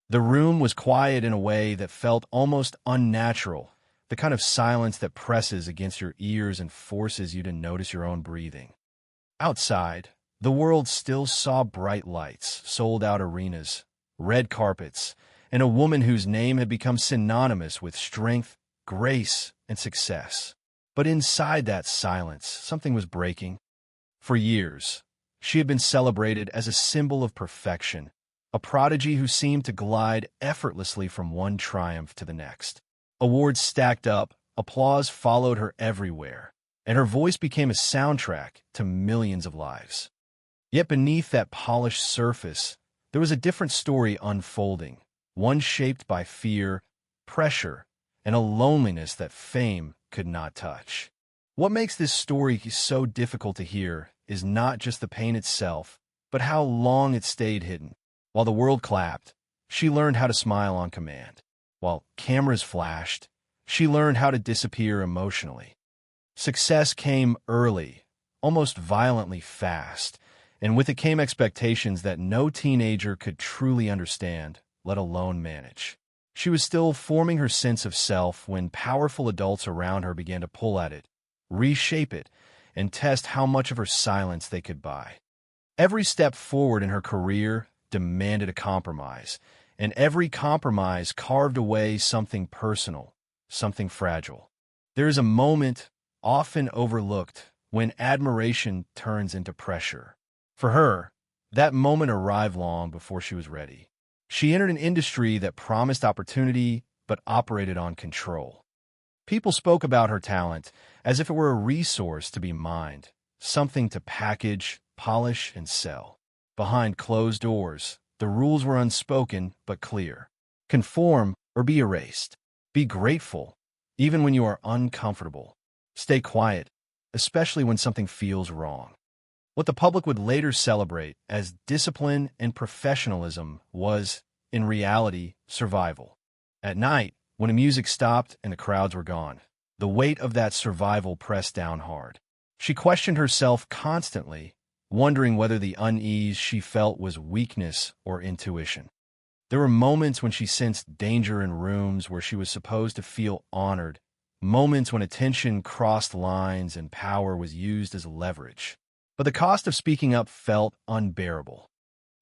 The room was quiet in a way that felt almost unnatural, the kind of silence that presses against your ears and forces you to notice your own breathing. Outside, the world still saw bright lights, sold-out arenas, red carpets, and a woman whose name had become synonymous with strength, grace, and success. But inside that silence, something was breaking. For years, she had been celebrated as a symbol of perfection, a prodigy who seemed to glide effortlessly from one triumph to the next. Awards stacked up, applause followed her everywhere, and her voice became a soundtrack to millions of lives. Yet beneath that polished surface, there was a different story unfolding, one shaped by fear, pressure, and a loneliness that fame could not touch. What makes this story so difficult to hear is not just the pain itself, but how long it stayed hidden. While the world clapped, she learned how to smile on command. While cameras flashed, she learned how to disappear emotionally. Success came early, almost violently fast, and with it came expectations that no teenager could truly understand, let alone manage. She was still forming her sense of self when powerful adults around her began to pull at it, reshape it, and test how much of her silence they could buy. Every step forward in her career demanded a compromise, and every compromise carved away something personal, something fragile. There is a moment, often overlooked, when admiration turns into pressure. For her, that moment arrived long before she was ready. She entered an industry that promised opportunity but operated on control. People spoke about her talent as if it were a resource to be mined, something to package, polish, and sell. Behind closed doors, the rules were unspoken but clear. Conform or be erased. Be grateful, even when you are uncomfortable. Stay quiet, especially when something feels wrong. What the public would later celebrate as discipline and professionalism was, in reality, survival. At night, when the music stopped and the crowds were gone, the weight of that survival pressed down hard. She questioned herself constantly, wondering whether the unease she felt was weakness or intuition. There were moments when she sensed danger in rooms where she was supposed to feel honored, moments when attention crossed lines and power was used as leverage. But the cost of speaking up felt unbearable.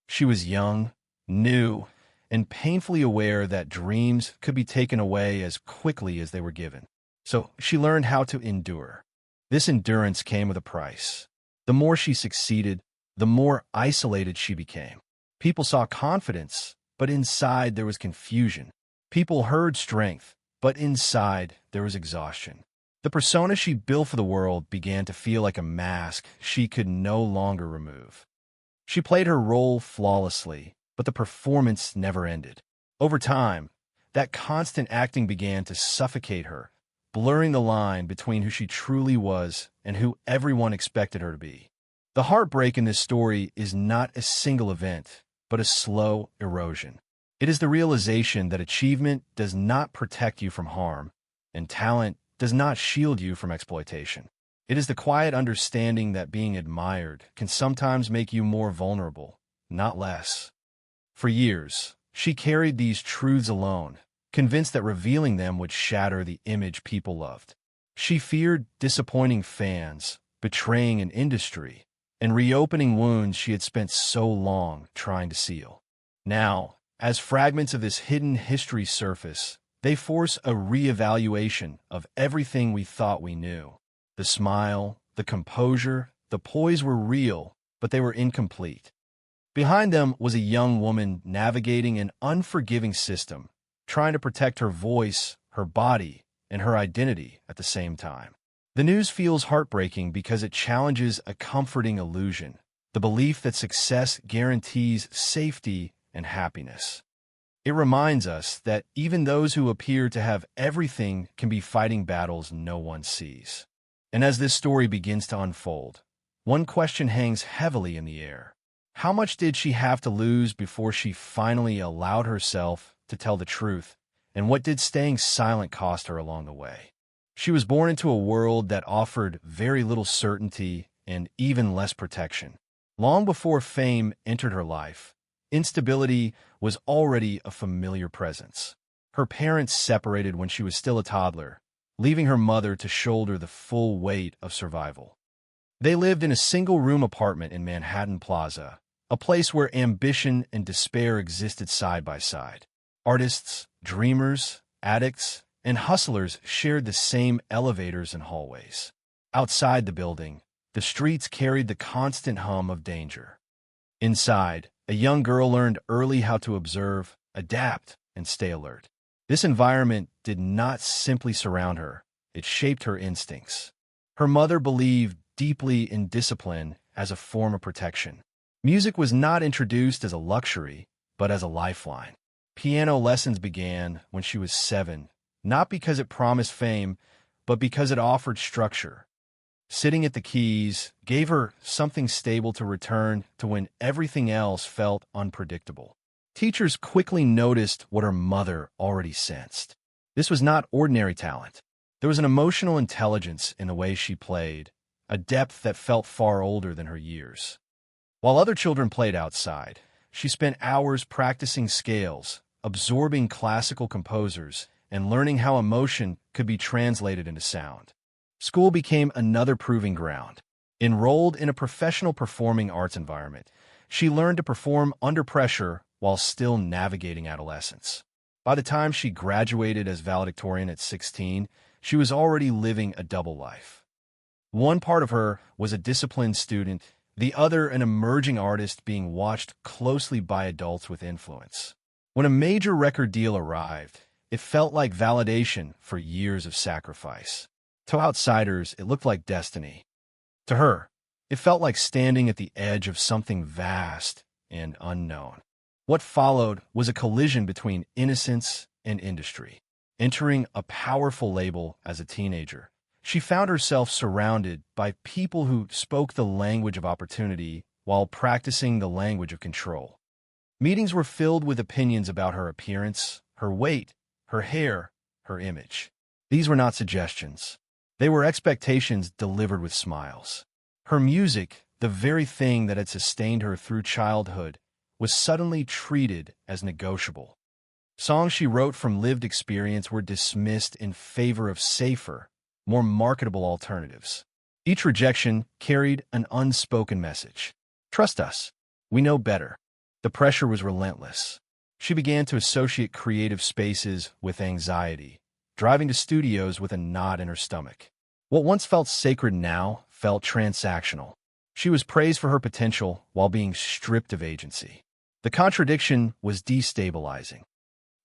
She was young, new, and painfully aware that dreams could be taken away as quickly as they were given. So she learned how to endure. This endurance came with a price. The more she succeeded, the more isolated she became. People saw confidence, but inside there was confusion. People heard strength, but inside there was exhaustion. The persona she built for the world began to feel like a mask she could no longer remove. She played her role flawlessly, but the performance never ended. Over time, that constant acting began to suffocate her, blurring the line between who she truly was and who everyone expected her to be. The heartbreak in this story is not a single event, but a slow erosion. It is the realization that achievement does not protect you from harm, and talent does not shield you from exploitation. It is the quiet understanding that being admired can sometimes make you more vulnerable, not less. For years, she carried these truths alone, convinced that revealing them would shatter the image people loved. She feared disappointing fans, betraying an industry, and reopening wounds she had spent so long trying to seal. Now, as fragments of this hidden history surface, they force a reevaluation of everything we thought we knew. The smile, the composure, the poise were real, but they were incomplete. Behind them was a young woman navigating an unforgiving system, trying to protect her voice, her body, and her identity at the same time. The news feels heartbreaking because it challenges a comforting illusion, the belief that success guarantees safety and happiness. It reminds us that even those who appear to have everything can be fighting battles no one sees. And as this story begins to unfold, one question hangs heavily in the air. How much did she have to lose before she finally allowed herself to tell the truth? And what did staying silent cost her along the way? She was born into a world that offered very little certainty and even less protection. Long before fame entered her life, instability was already a familiar presence. Her parents separated when she was still a toddler, leaving her mother to shoulder the full weight of survival. They lived in a single-room apartment in Manhattan Plaza, a place where ambition and despair existed side by side. Artists, dreamers, addicts, and hustlers shared the same elevators and hallways. Outside the building, the streets carried the constant hum of danger. Inside, a young girl learned early how to observe, adapt, and stay alert. This environment did not simply surround her, it shaped her instincts. Her mother believed deeply in discipline as a form of protection. Music was not introduced as a luxury, but as a lifeline. Piano lessons began when she was 7, not because it promised fame, but because it offered structure. Sitting at the keys gave her something stable to return to when everything else felt unpredictable. Teachers quickly noticed what her mother already sensed. This was not ordinary talent. There was an emotional intelligence in the way she played, a depth that felt far older than her years. While other children played outside, she spent hours practicing scales, absorbing classical composers, and learning how emotion could be translated into sound. School became another proving ground. Enrolled in a professional performing arts environment, she learned to perform under pressure while still navigating adolescence. By the time she graduated as valedictorian at 16, she was already living a double life. One part of her was a disciplined student, the other an emerging artist being watched closely by adults with influence. When a major record deal arrived, it felt like validation for years of sacrifice. To outsiders, it looked like destiny. To her, it felt like standing at the edge of something vast and unknown. What followed was a collision between innocence and industry. Entering a powerful label as a teenager, she found herself surrounded by people who spoke the language of opportunity while practicing the language of control. Meetings were filled with opinions about her appearance, her weight, her hair, her image. These were not suggestions. They were expectations delivered with smiles. Her music, the very thing that had sustained her through childhood, was suddenly treated as negotiable. Songs she wrote from lived experience were dismissed in favor of safer, more marketable alternatives. Each rejection carried an unspoken message. Trust us. We know better. The pressure was relentless. She began to associate creative spaces with anxiety, driving to studios with a knot in her stomach. What once felt sacred now felt transactional. She was praised for her potential while being stripped of agency. The contradiction was destabilizing.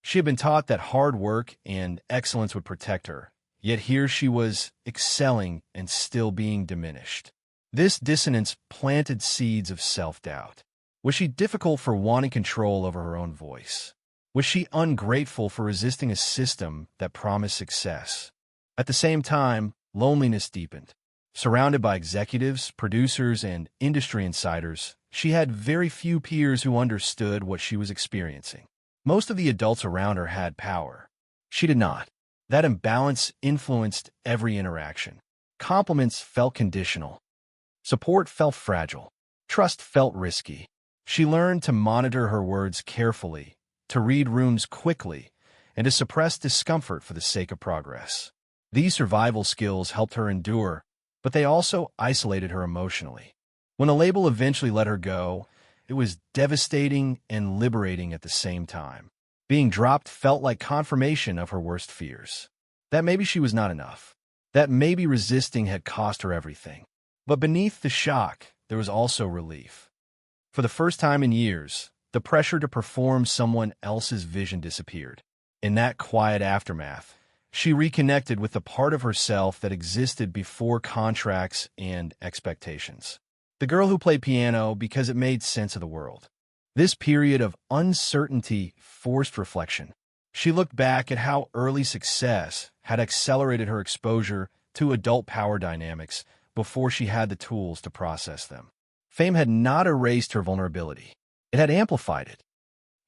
She had been taught that hard work and excellence would protect her, yet here she was excelling and still being diminished. This dissonance planted seeds of self-doubt. Was she difficult for wanting control over her own voice? Was she ungrateful for resisting a system that promised success? At the same time, loneliness deepened. Surrounded by executives, producers, and industry insiders, she had very few peers who understood what she was experiencing. Most of the adults around her had power. She did not. That imbalance influenced every interaction. Compliments felt conditional. Support felt fragile. Trust felt risky. She learned to monitor her words carefully, to read rooms quickly, and to suppress discomfort for the sake of progress. These survival skills helped her endure, but they also isolated her emotionally. When a label eventually let her go, it was devastating and liberating at the same time. Being dropped felt like confirmation of her worst fears. That maybe she was not enough. That maybe resisting had cost her everything. But beneath the shock, there was also relief. For the first time in years, the pressure to perform someone else's vision disappeared. In that quiet aftermath, she reconnected with the part of herself that existed before contracts and expectations. The girl who played piano because it made sense of the world. This period of uncertainty forced reflection. She looked back at how early success had accelerated her exposure to adult power dynamics before she had the tools to process them. Fame had not erased her vulnerability. It had amplified it.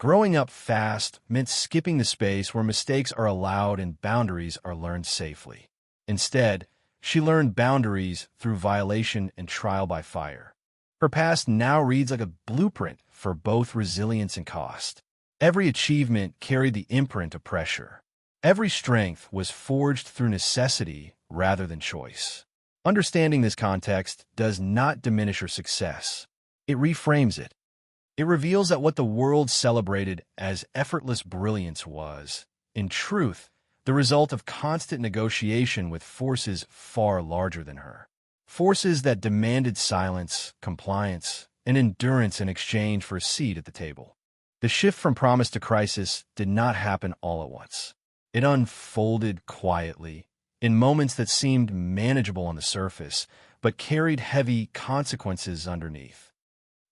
Growing up fast meant skipping the space where mistakes are allowed and boundaries are learned safely. Instead, she learned boundaries through violation and trial by fire. Her past now reads like a blueprint for both resilience and cost. Every achievement carried the imprint of pressure. Every strength was forged through necessity rather than choice. Understanding this context does not diminish her success. It reframes it. It reveals that what the world celebrated as effortless brilliance was, in truth, the result of constant negotiation with forces far larger than her. Forces that demanded silence, compliance, and endurance in exchange for a seat at the table. The shift from promise to crisis did not happen all at once. It unfolded quietly, in moments that seemed manageable on the surface, but carried heavy consequences underneath.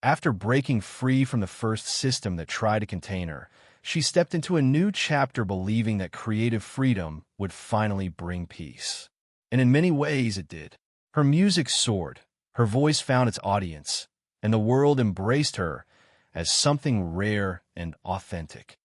After breaking free from the first system that tried to contain her, she stepped into a new chapter believing that creative freedom would finally bring peace. And in many ways it did. Her music soared, her voice found its audience, and the world embraced her as something rare and authentic.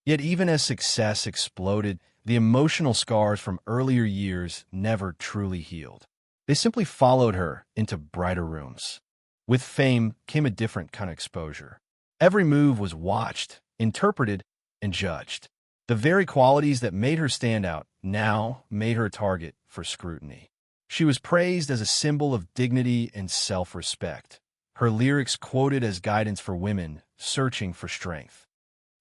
Yet even as success exploded, the emotional scars from earlier years never truly healed. They simply followed her into brighter rooms. With fame came a different kind of exposure. Every move was watched, interpreted, and judged. The very qualities that made her stand out now made her a target for scrutiny. She was praised as a symbol of dignity and self-respect. Her lyrics quoted as guidance for women searching for strength.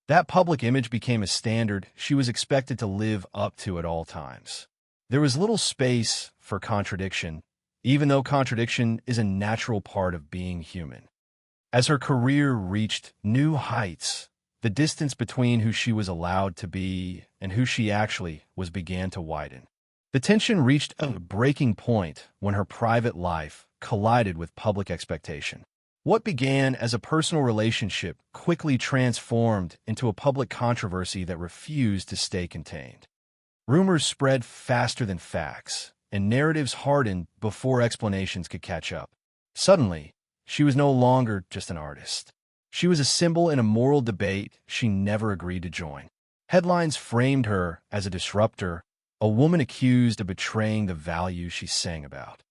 That public image became a standard she was expected to live up to at all times. There was little space for contradiction, even though contradiction is a natural part of being human. As her career reached new heights, the distance between who she was allowed to be and who she actually was began to widen. The tension reached a breaking point when her private life collided with public expectation. What began as a personal relationship quickly transformed into a public controversy that refused to stay contained. Rumors spread faster than facts, and narratives hardened before explanations could catch up. Suddenly, she was no longer just an artist. She was a symbol in a moral debate she never agreed to join. Headlines framed her as a disruptor, a woman accused of betraying the values she sang about.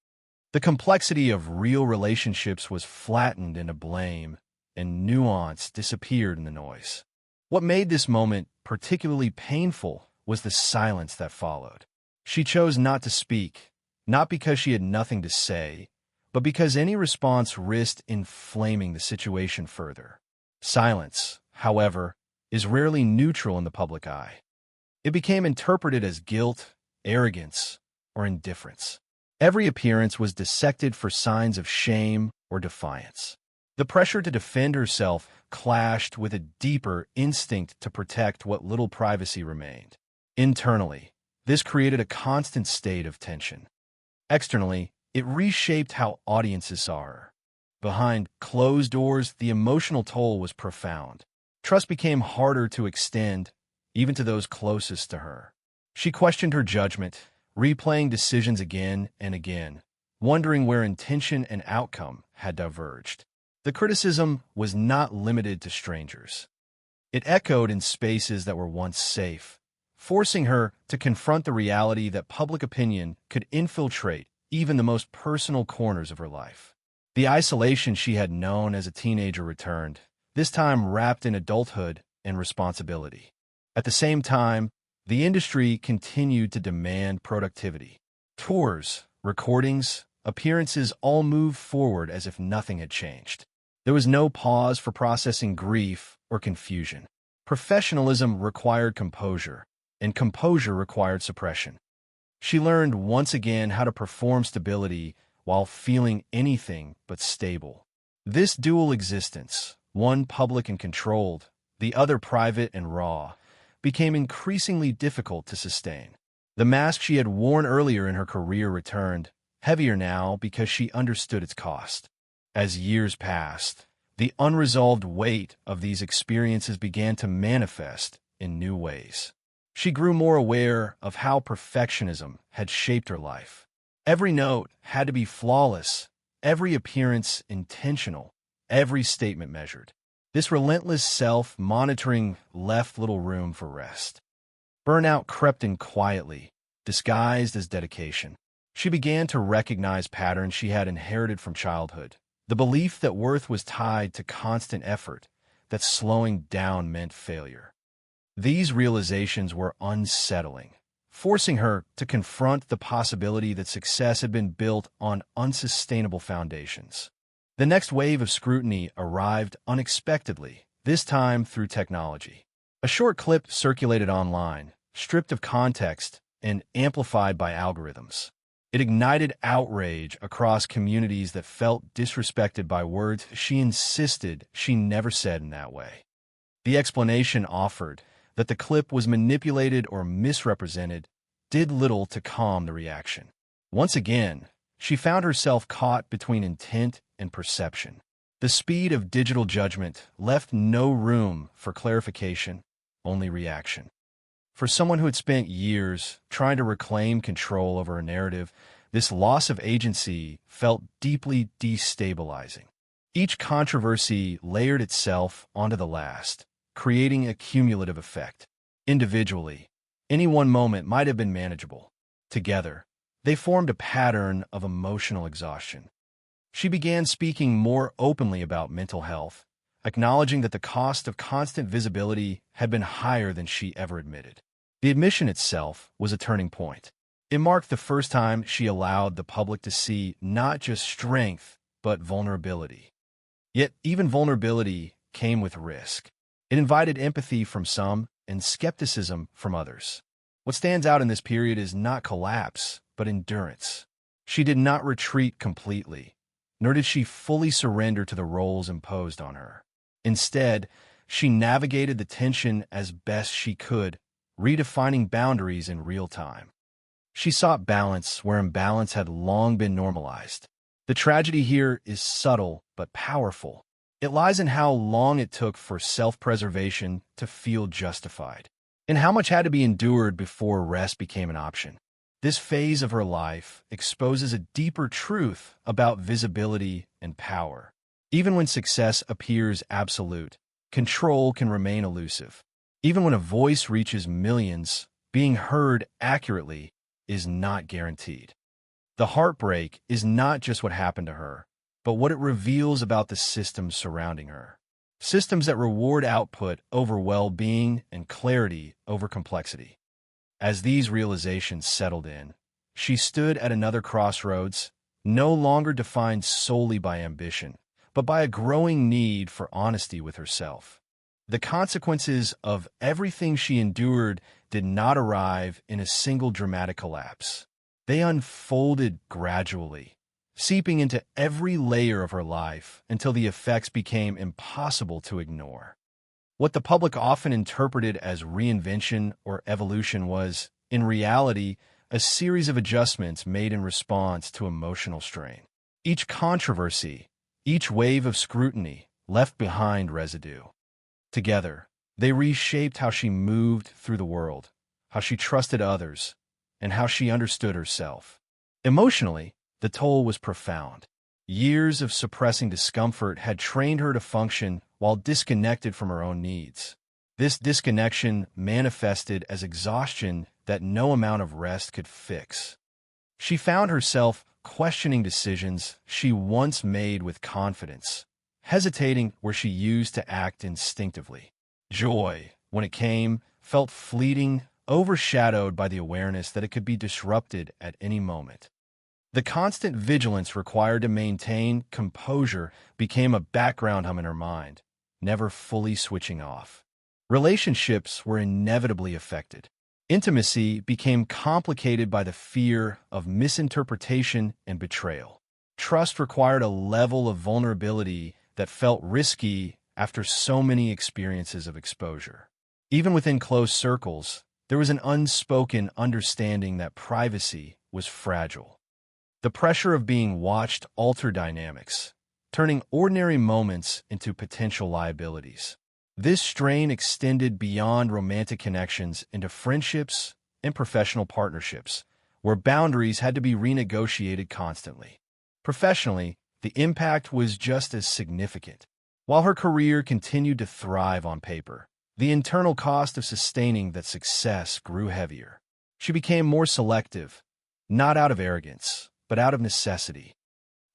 The complexity of real relationships was flattened into blame, and nuance disappeared in the noise. What made this moment particularly painful was the silence that followed. She chose not to speak, not because she had nothing to say, but because any response risked inflaming the situation further. Silence, however, is rarely neutral in the public eye. It became interpreted as guilt, arrogance, or indifference. Every appearance was dissected for signs of shame or defiance. The pressure to defend herself clashed with a deeper instinct to protect what little privacy remained. Internally, this created a constant state of tension. Externally, it reshaped how audiences saw her. Behind closed doors, the emotional toll was profound. Trust became harder to extend, even to those closest to her. She questioned her judgment, replaying decisions again and again, wondering where intention and outcome had diverged. The criticism was not limited to strangers. It echoed in spaces that were once safe, forcing her to confront the reality that public opinion could infiltrate even the most personal corners of her life. The isolation she had known as a teenager returned, this time wrapped in adulthood and responsibility. At the same time, the industry continued to demand productivity. Tours, recordings, appearances all moved forward as if nothing had changed. There was no pause for processing grief or confusion. Professionalism required composure, and composure required suppression. She learned once again how to perform stability while feeling anything but stable. This dual existence, one public and controlled, the other private and raw, became increasingly difficult to sustain. The mask she had worn earlier in her career returned, heavier now because she understood its cost. As years passed, the unresolved weight of these experiences began to manifest in new ways. She grew more aware of how perfectionism had shaped her life. Every note had to be flawless, every appearance intentional, every statement measured. This relentless self-monitoring left little room for rest. Burnout crept in quietly, disguised as dedication. She began to recognize patterns she had inherited from childhood, The belief that worth was tied to constant effort, that slowing down meant failure. These realizations were unsettling, forcing her to confront the possibility that success had been built on unsustainable foundations. The next wave of scrutiny arrived unexpectedly, this time through technology. A short clip circulated online, stripped of context and amplified by algorithms. It ignited outrage across communities that felt disrespected by words she insisted she never said in that way. The explanation offered, that the clip was manipulated or misrepresented, did little to calm the reaction. Once again, she found herself caught between intent and perception. The speed of digital judgment left no room for clarification, only reaction. For someone who had spent years trying to reclaim control over a narrative, this loss of agency felt deeply destabilizing. Each controversy layered itself onto the last, creating a cumulative effect. Individually, any one moment might have been manageable. Together, they formed a pattern of emotional exhaustion. She began speaking more openly about mental health, acknowledging that the cost of constant visibility had been higher than she ever admitted. The admission itself was a turning point. It marked the first time she allowed the public to see not just strength, but vulnerability. Yet, even vulnerability came with risk. It invited empathy from some and skepticism from others. What stands out in this period is not collapse, but endurance. She did not retreat completely, nor did she fully surrender to the roles imposed on her. Instead, she navigated the tension as best she could, redefining boundaries in real time. She sought balance where imbalance had long been normalized. The tragedy here is subtle but powerful. It lies in how long it took for self-preservation to feel justified, and how much had to be endured before rest became an option. This phase of her life exposes a deeper truth about visibility and power. Even when success appears absolute, control can remain elusive. Even when a voice reaches millions, being heard accurately is not guaranteed. The heartbreak is not just what happened to her, but what it reveals about the systems surrounding her. Systems that reward output over well-being and clarity over complexity. As these realizations settled in, she stood at another crossroads, no longer defined solely by ambition, but by a growing need for honesty with herself. The consequences of everything she endured did not arrive in a single dramatic collapse. They unfolded gradually, seeping into every layer of her life until the effects became impossible to ignore. What the public often interpreted as reinvention or evolution was, in reality, a series of adjustments made in response to emotional strain. Each controversy, each wave of scrutiny, left behind residue. Together, they reshaped how she moved through the world, how she trusted others, and how she understood herself. Emotionally, the toll was profound. Years of suppressing discomfort had trained her to function while disconnected from her own needs. This disconnection manifested as exhaustion that no amount of rest could fix. She found herself questioning decisions she once made with confidence, hesitating where she used to act instinctively. Joy, when it came, felt fleeting, overshadowed by the awareness that it could be disrupted at any moment. The constant vigilance required to maintain composure became a background hum in her mind, never fully switching off. Relationships were inevitably affected. Intimacy became complicated by the fear of misinterpretation and betrayal. Trust required a level of vulnerability that felt risky after so many experiences of exposure. Even within close circles, there was an unspoken understanding that privacy was fragile. The pressure of being watched altered dynamics, turning ordinary moments into potential liabilities. This strain extended beyond romantic connections into friendships and professional partnerships, where boundaries had to be renegotiated constantly. Professionally, the impact was just as significant. While her career continued to thrive on paper, the internal cost of sustaining that success grew heavier. She became more selective, not out of arrogance, but out of necessity.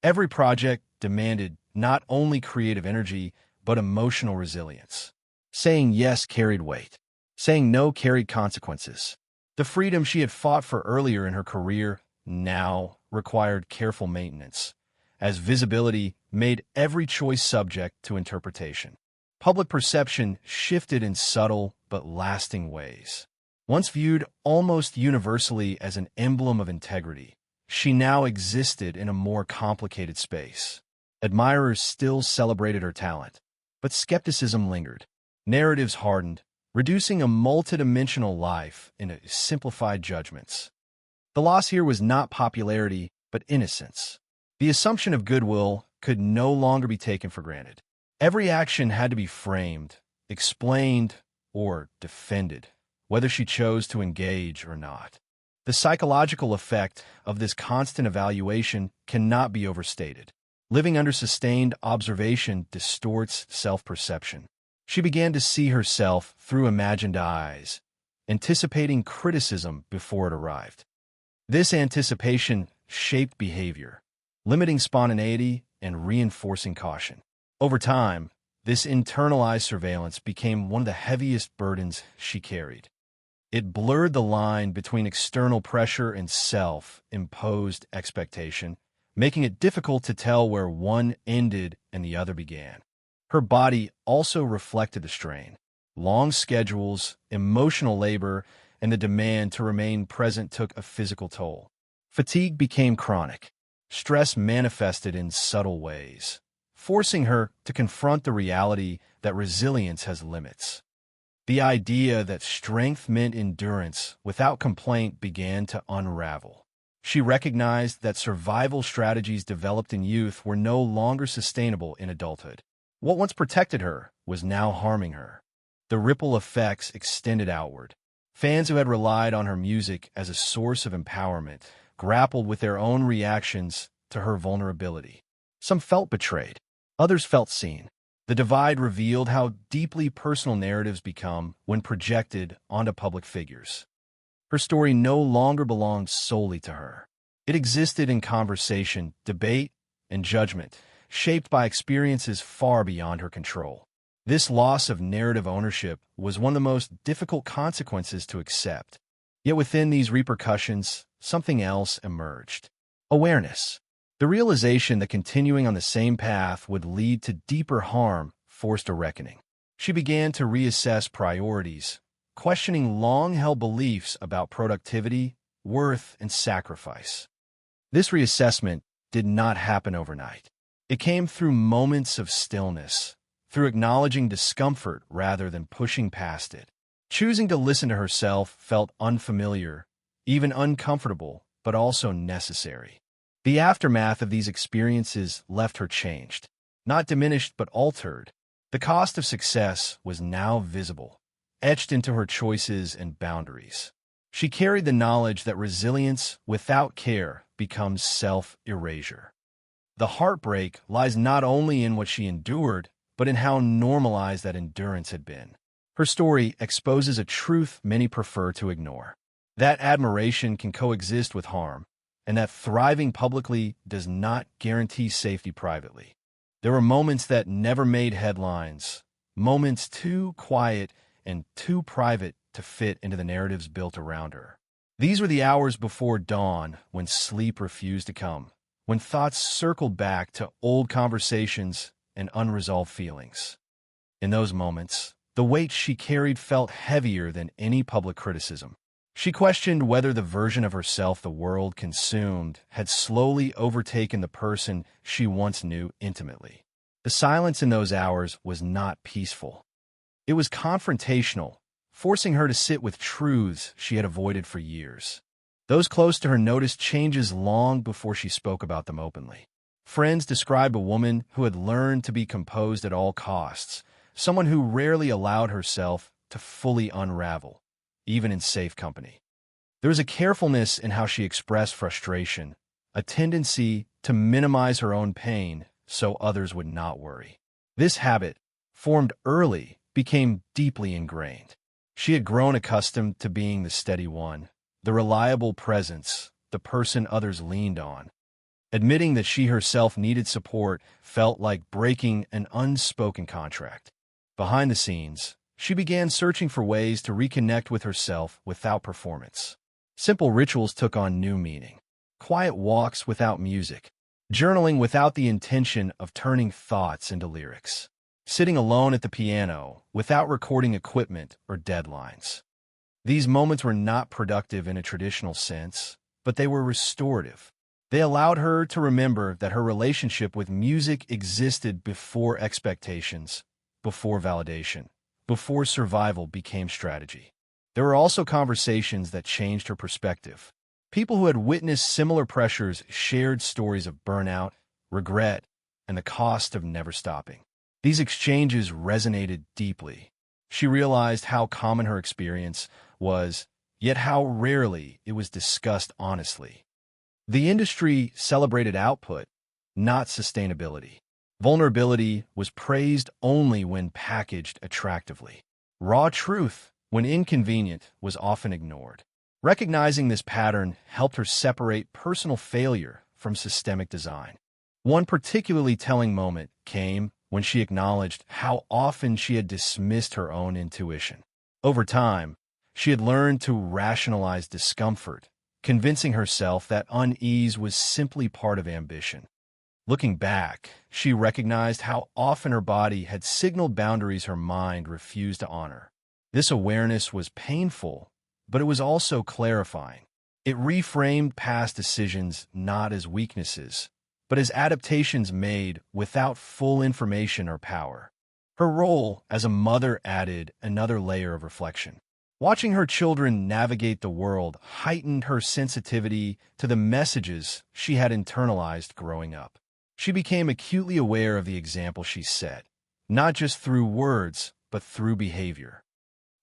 Every project demanded not only creative energy, but emotional resilience. Saying yes carried weight. Saying no carried consequences. The freedom she had fought for earlier in her career now required careful maintenance, as visibility made every choice subject to interpretation. Public perception shifted in subtle but lasting ways. Once viewed almost universally as an emblem of integrity, she now existed in a more complicated space. Admirers still celebrated her talent, but skepticism lingered. Narratives hardened, reducing a multidimensional life into simplified judgments. The loss here was not popularity, but innocence. The assumption of goodwill could no longer be taken for granted. Every action had to be framed, explained, or defended, whether she chose to engage or not. The psychological effect of this constant evaluation cannot be overstated. Living under sustained observation distorts self-perception. She began to see herself through imagined eyes, anticipating criticism before it arrived. This anticipation shaped behavior, limiting spontaneity and reinforcing caution. Over time, this internalized surveillance became one of the heaviest burdens she carried. It blurred the line between external pressure and self-imposed expectation, making it difficult to tell where one ended and the other began. Her body also reflected the strain. Long schedules, emotional labor, and the demand to remain present took a physical toll. Fatigue became chronic. Stress manifested in subtle ways, forcing her to confront the reality that resilience has limits. The idea that strength meant endurance without complaint began to unravel. She recognized that survival strategies developed in youth were no longer sustainable in adulthood. What once protected her was now harming her. The ripple effects extended outward. Fans who had relied on her music as a source of empowerment grappled with their own reactions to her vulnerability. Some felt betrayed. Others felt seen. The divide revealed how deeply personal narratives become when projected onto public figures. Her story no longer belonged solely to her. It existed in conversation, debate, and judgment, shaped by experiences far beyond her control. This loss of narrative ownership was one of the most difficult consequences to accept. Yet within these repercussions, something else emerged. Awareness. The realization that continuing on the same path would lead to deeper harm forced a reckoning. She began to reassess priorities, questioning long-held beliefs about productivity, worth, and sacrifice. This reassessment did not happen overnight. It came through moments of stillness, through acknowledging discomfort rather than pushing past it. Choosing to listen to herself felt unfamiliar, even uncomfortable, but also necessary. The aftermath of these experiences left her changed, not diminished but altered. The cost of success was now visible, etched into her choices and boundaries. She carried the knowledge that resilience without care becomes self-erasure. The heartbreak lies not only in what she endured, but in how normalized that endurance had been. Her story exposes a truth many prefer to ignore. That admiration can coexist with harm, and that thriving publicly does not guarantee safety privately. There were moments that never made headlines, moments too quiet and too private to fit into the narratives built around her. These were the hours before dawn, when sleep refused to come, when thoughts circled back to old conversations and unresolved feelings. In those moments, the weight she carried felt heavier than any public criticism. She questioned whether the version of herself the world consumed had slowly overtaken the person she once knew intimately. The silence in those hours was not peaceful. It was confrontational, forcing her to sit with truths she had avoided for years. Those close to her noticed changes long before she spoke about them openly. Friends described a woman who had learned to be composed at all costs, someone who rarely allowed herself to fully unravel, even in safe company. There was a carefulness in how she expressed frustration, a tendency to minimize her own pain so others would not worry. This habit, formed early, became deeply ingrained. She had grown accustomed to being the steady one, the reliable presence, the person others leaned on. Admitting that she herself needed support felt like breaking an unspoken contract. Behind the scenes, she began searching for ways to reconnect with herself without performance. Simple rituals took on new meaning. Quiet walks without music. Journaling without the intention of turning thoughts into lyrics. Sitting alone at the piano without recording equipment or deadlines. These moments were not productive in a traditional sense, but they were restorative. They allowed her to remember that her relationship with music existed before expectations, before validation, before survival became strategy. There were also conversations that changed her perspective. People who had witnessed similar pressures shared stories of burnout, regret, and the cost of never stopping. These exchanges resonated deeply. She realized how common her experience was, yet how rarely it was discussed honestly. The industry celebrated output, not sustainability. Vulnerability was praised only when packaged attractively. Raw truth, when inconvenient, was often ignored. Recognizing this pattern helped her separate personal failure from systemic design. One particularly telling moment came when she acknowledged how often she had dismissed her own intuition. Over time, she had learned to rationalize discomfort, convincing herself that unease was simply part of ambition. Looking back, she recognized how often her body had signaled boundaries her mind refused to honor. This awareness was painful, but it was also clarifying. It reframed past decisions not as weaknesses, but as adaptations made without full information or power. Her role as a mother added another layer of reflection. Watching her children navigate the world heightened her sensitivity to the messages she had internalized growing up. She became acutely aware of the example she set, not just through words, but through behavior.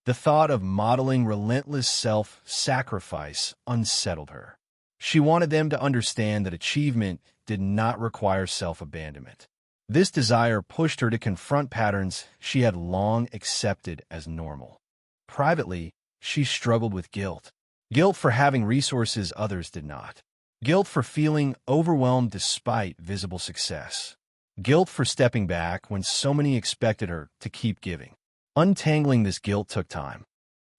The thought of modeling relentless self-sacrifice unsettled her. She wanted them to understand that achievement did not require self-abandonment. This desire pushed her to confront patterns she had long accepted as normal. Privately, she struggled with guilt. Guilt for having resources others did not. Guilt for feeling overwhelmed despite visible success. Guilt for stepping back when so many expected her to keep giving. Untangling this guilt took time.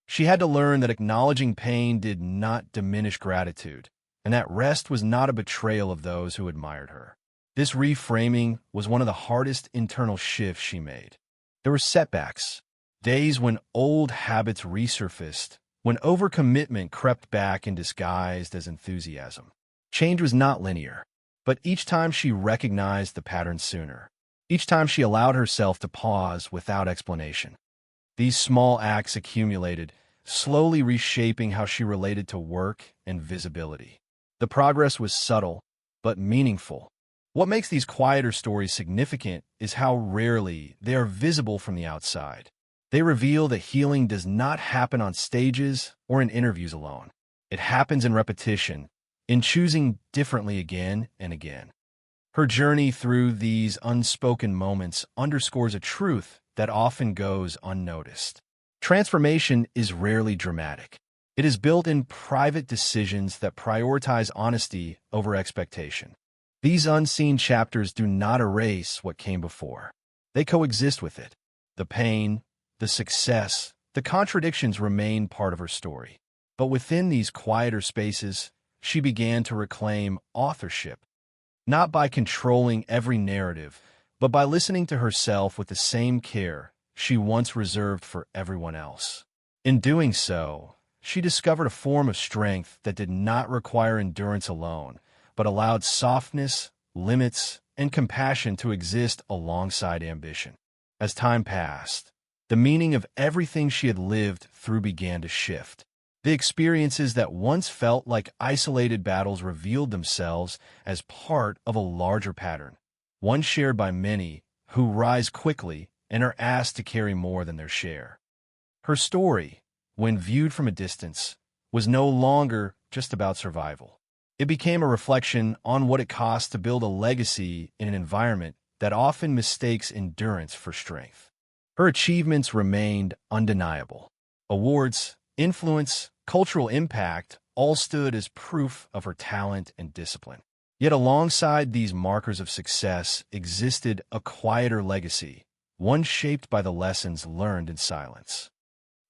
She had to learn that acknowledging pain did not diminish gratitude, and that rest was not a betrayal of those who admired her. This reframing was one of the hardest internal shifts she made. There were setbacks, days when old habits resurfaced, when overcommitment crept back and disguised as enthusiasm. Change was not linear, but each time she recognized the pattern sooner. Each time she allowed herself to pause without explanation. These small acts accumulated, slowly reshaping how she related to work and visibility. The progress was subtle, but meaningful. What makes these quieter stories significant is how rarely they are visible from the outside. They reveal that healing does not happen on stages or in interviews alone. It happens in repetition, in choosing differently again and again. Her journey through these unspoken moments underscores a truth that often goes unnoticed. Transformation is rarely dramatic. It is built in private decisions that prioritize honesty over expectation. These unseen chapters do not erase what came before. They coexist with it. The pain, the success, the contradictions remain part of her story. But within these quieter spaces, she began to reclaim authorship, not by controlling every narrative, but by listening to herself with the same care she once reserved for everyone else. In doing so, she discovered a form of strength that did not require endurance alone, but allowed softness, limits, and compassion to exist alongside ambition. As time passed, the meaning of everything she had lived through began to shift. The experiences that once felt like isolated battles revealed themselves as part of a larger pattern, one shared by many who rise quickly and are asked to carry more than their share. Her story, when viewed from a distance, was no longer just about survival. It became a reflection on what it costs to build a legacy in an environment that often mistakes endurance for strength. Her achievements remained undeniable. Awards, influence, cultural impact all stood as proof of her talent and discipline. Yet alongside these markers of success existed a quieter legacy, one shaped by the lessons learned in silence.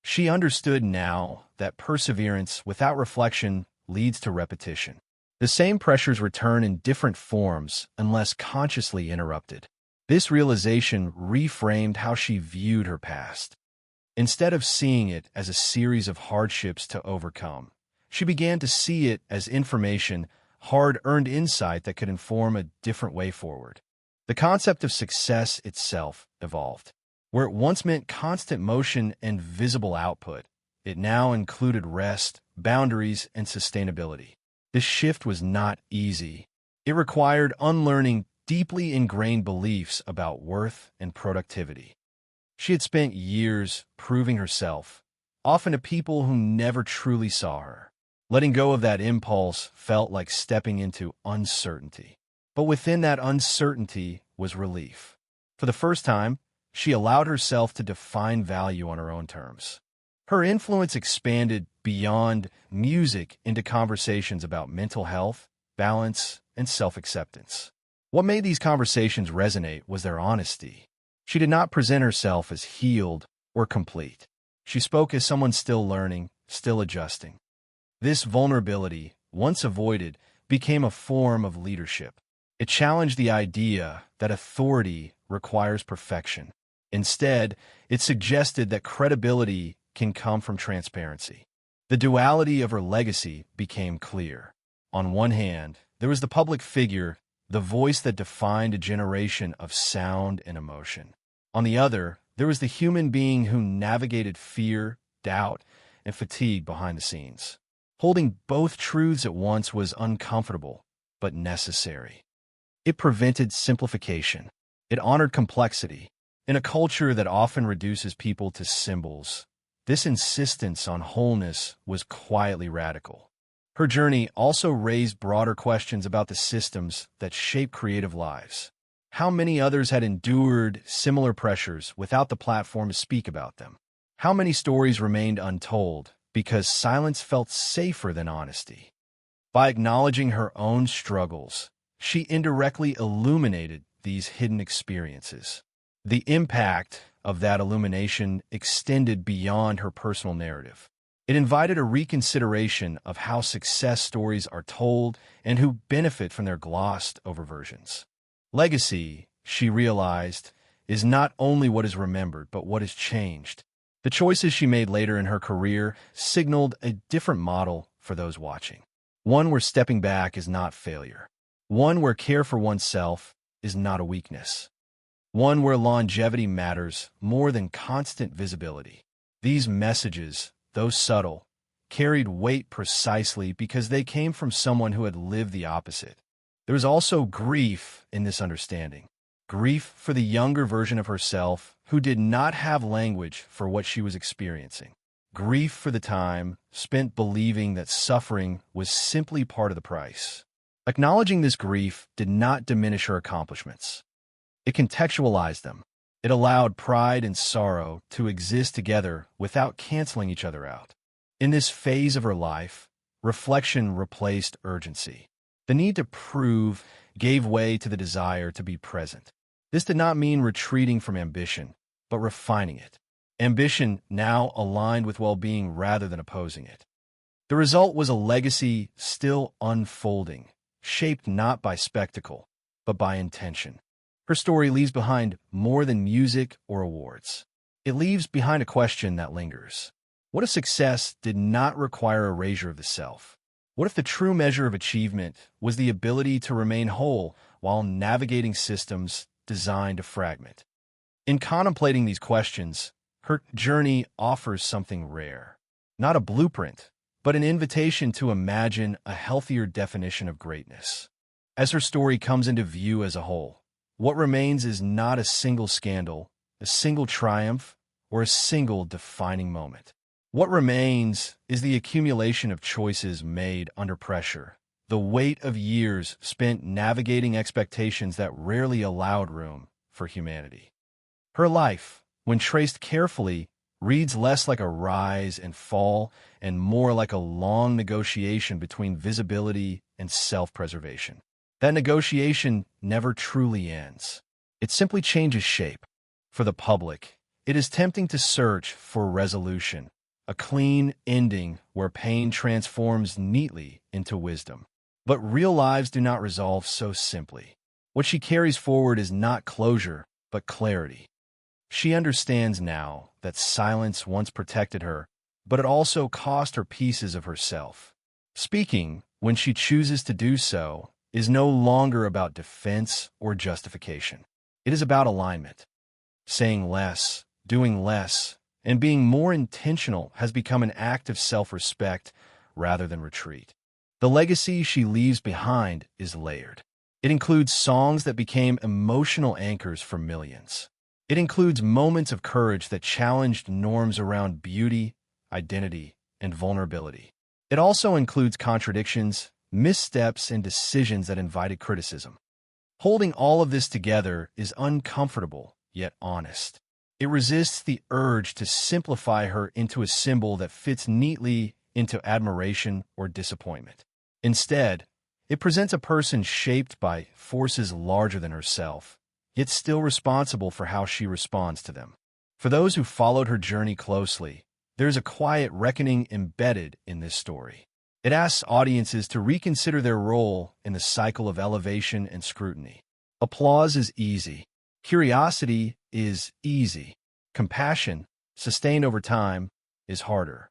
She understood now that perseverance without reflection leads to repetition. The same pressures return in different forms unless consciously interrupted. This realization reframed how she viewed her past. Instead of seeing it as a series of hardships to overcome, she began to see it as information, hard-earned insight that could inform a different way forward. The concept of success itself evolved. Where it once meant constant motion and visible output, it now included rest, boundaries, and sustainability. This shift was not easy. It required unlearning deeply ingrained beliefs about worth and productivity. She had spent years proving herself, often to people who never truly saw her. Letting go of that impulse felt like stepping into uncertainty. But within that uncertainty was relief. For the first time, she allowed herself to define value on her own terms. Her influence expanded beyond music into conversations about mental health, balance, and self-acceptance. What made these conversations resonate was their honesty. She did not present herself as healed or complete. She spoke as someone still learning, still adjusting. This vulnerability, once avoided, became a form of leadership. It challenged the idea that authority requires perfection. Instead, it suggested that credibility can come from transparency. The duality of her legacy became clear. On one hand, there was the public figure, the voice that defined a generation of sound and emotion. On the other, there was the human being who navigated fear, doubt, and fatigue behind the scenes. Holding both truths at once was uncomfortable, but necessary. It prevented simplification. It honored complexity. In a culture that often reduces people to symbols, this insistence on wholeness was quietly radical. Her journey also raised broader questions about the systems that shape creative lives. How many others had endured similar pressures without the platform to speak about them? How many stories remained untold because silence felt safer than honesty? By acknowledging her own struggles, she indirectly illuminated these hidden experiences. The impact of that illumination extended beyond her personal narrative. It invited a reconsideration of how success stories are told and who benefit from their glossed-over versions. Legacy, she realized, is not only what is remembered, but what is changed. The choices she made later in her career signaled a different model for those watching. One where stepping back is not failure. One where care for oneself is not a weakness. One where longevity matters more than constant visibility. These messages, though subtle, carried weight precisely because they came from someone who had lived the opposite. There was also grief in this understanding. Grief for the younger version of herself who did not have language for what she was experiencing. Grief for the time spent believing that suffering was simply part of the price. Acknowledging this grief did not diminish her accomplishments. It contextualized them. It allowed pride and sorrow to exist together without canceling each other out. In this phase of her life, reflection replaced urgency. The need to prove gave way to the desire to be present. This did not mean retreating from ambition, but refining it. Ambition now aligned with well-being rather than opposing it. The result was a legacy still unfolding, shaped not by spectacle, but by intention. Her story leaves behind more than music or awards. It leaves behind a question that lingers. What if success did not require erasure of the self? What if the true measure of achievement was the ability to remain whole while navigating systems designed to fragment? In contemplating these questions, her journey offers something rare. Not a blueprint, but an invitation to imagine a healthier definition of greatness. As her story comes into view as a whole, what remains is not a single scandal, a single triumph, or a single defining moment. What remains is the accumulation of choices made under pressure, the weight of years spent navigating expectations that rarely allowed room for humanity. Her life, when traced carefully, reads less like a rise and fall and more like a long negotiation between visibility and self-preservation. That negotiation never truly ends. It simply changes shape. For the public, it is tempting to search for resolution, a clean ending where pain transforms neatly into wisdom. But real lives do not resolve so simply. What she carries forward is not closure, but clarity. She understands now that silence once protected her, but it also cost her pieces of herself. Speaking, when she chooses to do so, is no longer about defense or justification. It is about alignment. Saying less, doing less, and being more intentional has become an act of self-respect rather than retreat. The legacy she leaves behind is layered. It includes songs that became emotional anchors for millions. It includes moments of courage that challenged norms around beauty, identity, and vulnerability. It also includes contradictions, missteps, and decisions that invited criticism. Holding all of this together is uncomfortable, yet honest. It resists the urge to simplify her into a symbol that fits neatly into admiration or disappointment. Instead, it presents a person shaped by forces larger than herself, yet still responsible for how she responds to them. For those who followed her journey closely, there is a quiet reckoning embedded in this story. It asks audiences to reconsider their role in the cycle of elevation and scrutiny. Applause is easy. Curiosity is easy. Compassion, sustained over time, is harder.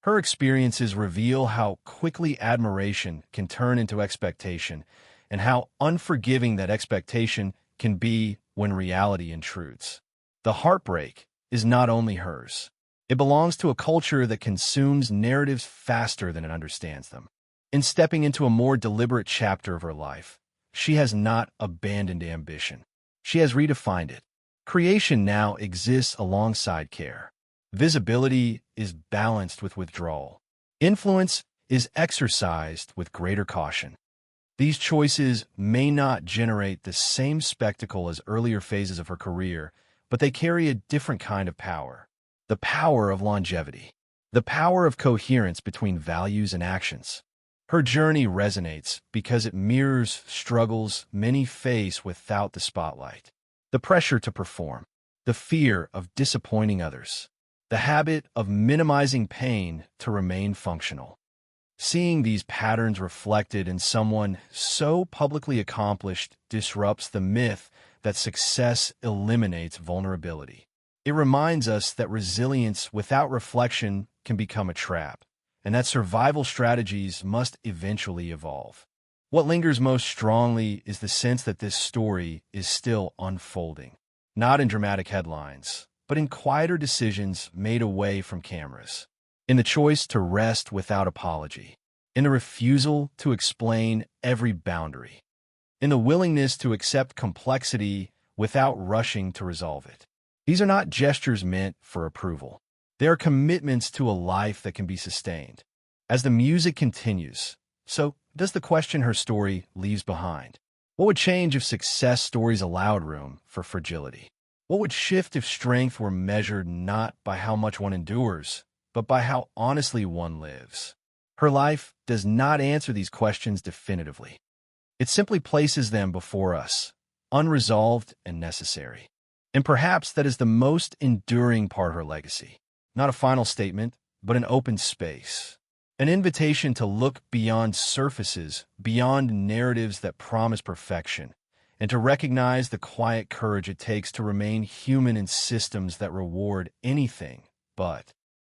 Her experiences reveal how quickly admiration can turn into expectation and how unforgiving that expectation can be when reality intrudes. The heartbreak is not only hers. It belongs to a culture that consumes narratives faster than it understands them. In stepping into a more deliberate chapter of her life, she has not abandoned ambition. She has redefined it. Creation now exists alongside care. Visibility is balanced with withdrawal. Influence is exercised with greater caution. These choices may not generate the same spectacle as earlier phases of her career, but they carry a different kind of power. The power of longevity. The power of coherence between values and actions. Her journey resonates because it mirrors struggles many face without the spotlight. The pressure to perform. The fear of disappointing others. The habit of minimizing pain to remain functional. Seeing these patterns reflected in someone so publicly accomplished disrupts the myth that success eliminates vulnerability. It reminds us that resilience without reflection can become a trap, and that survival strategies must eventually evolve. What lingers most strongly is the sense that this story is still unfolding, not in dramatic headlines, but in quieter decisions made away from cameras, in the choice to rest without apology, in the refusal to explain every boundary, in the willingness to accept complexity without rushing to resolve it. These are not gestures meant for approval. They are commitments to a life that can be sustained. As the music continues, so does the question her story leaves behind. What would change if success stories allowed room for fragility? What would shift if strength were measured not by how much one endures, but by how honestly one lives? Her life does not answer these questions definitively. It simply places them before us, unresolved and necessary. And perhaps that is the most enduring part of her legacy. Not a final statement, but an open space. An invitation to look beyond surfaces, beyond narratives that promise perfection, and to recognize the quiet courage it takes to remain human in systems that reward anything but